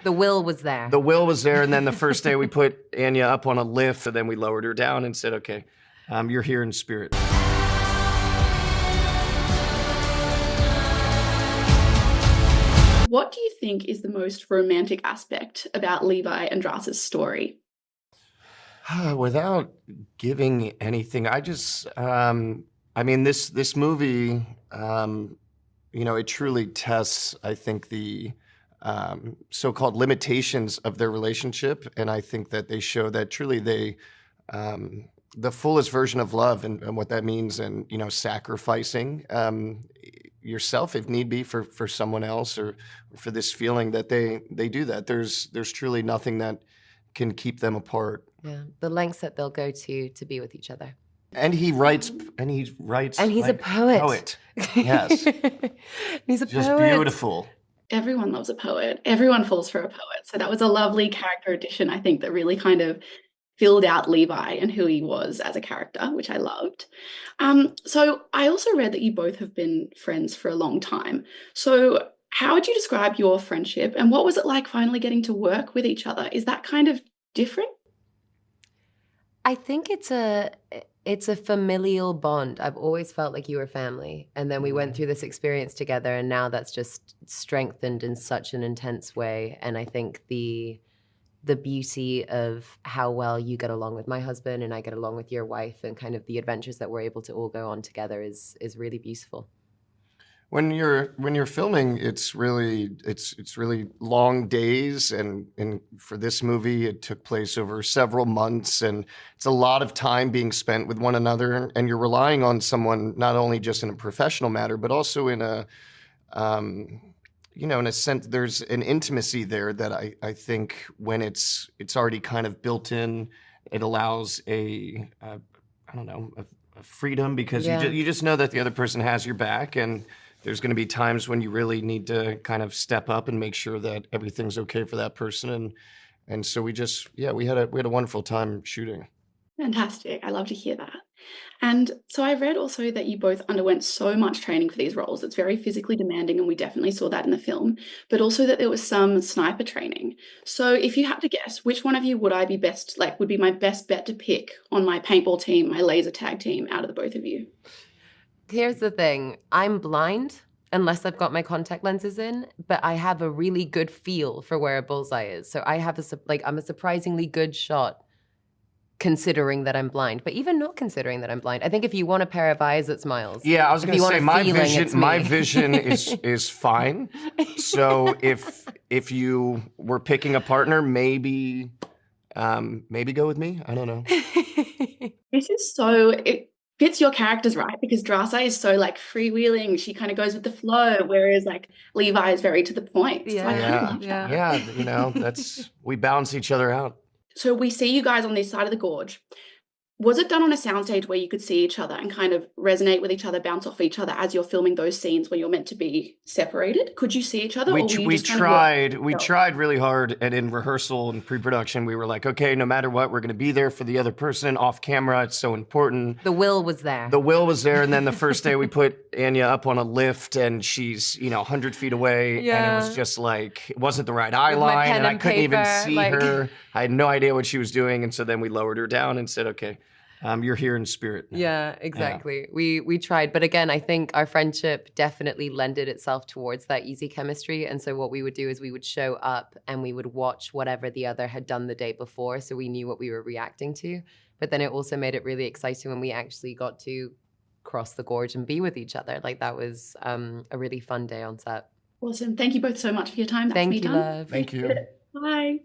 The will was there. The will was there, and then the first day we put Anya up on a lift, and then we lowered her down and said, okay, you're here in spirit. What do you think is the most romantic aspect about Levi and Drasa's story? Without giving anything, I just, I mean, this movie, you know, it truly tests, I think, the so-called limitations of their relationship. And I think that they show that truly they, the fullest version of love and what that means, and, you know, sacrificing yourself if need be for someone else, or for this feeling that they do that. There's truly nothing that can keep them apart. Yeah, the lengths that they'll go to be with each other. And he writes, and he's like a poet. Yes. He's a just poet. Beautiful. Everyone loves a poet. Everyone falls for a poet. So that was a lovely character addition, I think, that really kind of filled out Levi and who he was as a character, which I loved. So I also read that you both have been friends for a long time. So how would you describe your friendship, and what was it like finally getting to work with each other? Is that kind of different? I think it's a familial bond. I've always felt like you were family. And then we went through this experience together, and now that's just strengthened in such an intense way. And I think the beauty of how well you get along with my husband and I get along with your wife, and kind of the adventures that we're able to all go on together is really beautiful. When you're filming, it's really long days, and for this movie, it took place over several months, and it's a lot of time being spent with one another, and you're relying on someone not only just in a professional matter, but also in a, you know, in a sense, there's an intimacy there that I think when it's already kind of built in, it allows I don't know, a freedom, because you just know that the other person has your back, and there's going to be times when you really need to kind of step up and make sure that everything's okay for that person. And so we had a wonderful time shooting. Fantastic. I love to hear that. And so I read also that you both underwent so much training for these roles. It's very physically demanding, and we definitely saw that in the film, but also that there was some sniper training. So if you had to guess, which one of you would be my best bet to pick on my paintball team, my laser tag team, out of the both of you? Here's the thing. I'm blind unless I've got my contact lenses in, but I have a really good feel for where a bullseye is. So I have I'm a surprisingly good shot considering that I'm blind. But even not considering that I'm blind, I think if you want a pair of eyes that smiles. Yeah, I was going to say my vision is is fine. So if you were picking a partner, maybe go with me. I don't know. This is it fits your characters, right? Because Drasa is so like freewheeling. She kind of goes with the flow, whereas like Levi is very to the point. Yeah. So I kind of love that. Yeah, you know, we balance each other out. So we see you guys on this side of the gorge. Was it done on a soundstage where you could see each other and kind of resonate with each other, bounce off each other as you're filming those scenes where you're meant to be separated? Could you see each other? We tried really hard, and in rehearsal and pre-production, we were like, okay, no matter what, we're going to be there for the other person off camera. It's so important. The will was there. The will was there, and then the first day we put Anya up on a lift, and she's 100 feet away, and it was just like, it wasn't the right eye line, and I couldn't even see her. I had no idea what she was doing, and so then we lowered her down and said, okay, you're here in spirit now. Yeah, exactly. Yeah. We tried. But again, I think our friendship definitely lended itself towards that easy chemistry. And so what we would do is we would show up and we would watch whatever the other had done the day before. So we knew what we were reacting to. But then it also made it really exciting when we actually got to cross the gorge and be with each other. Like that was a really fun day on set. Awesome. Thank you both so much for your time. Thank you, love. Thank you. Bye.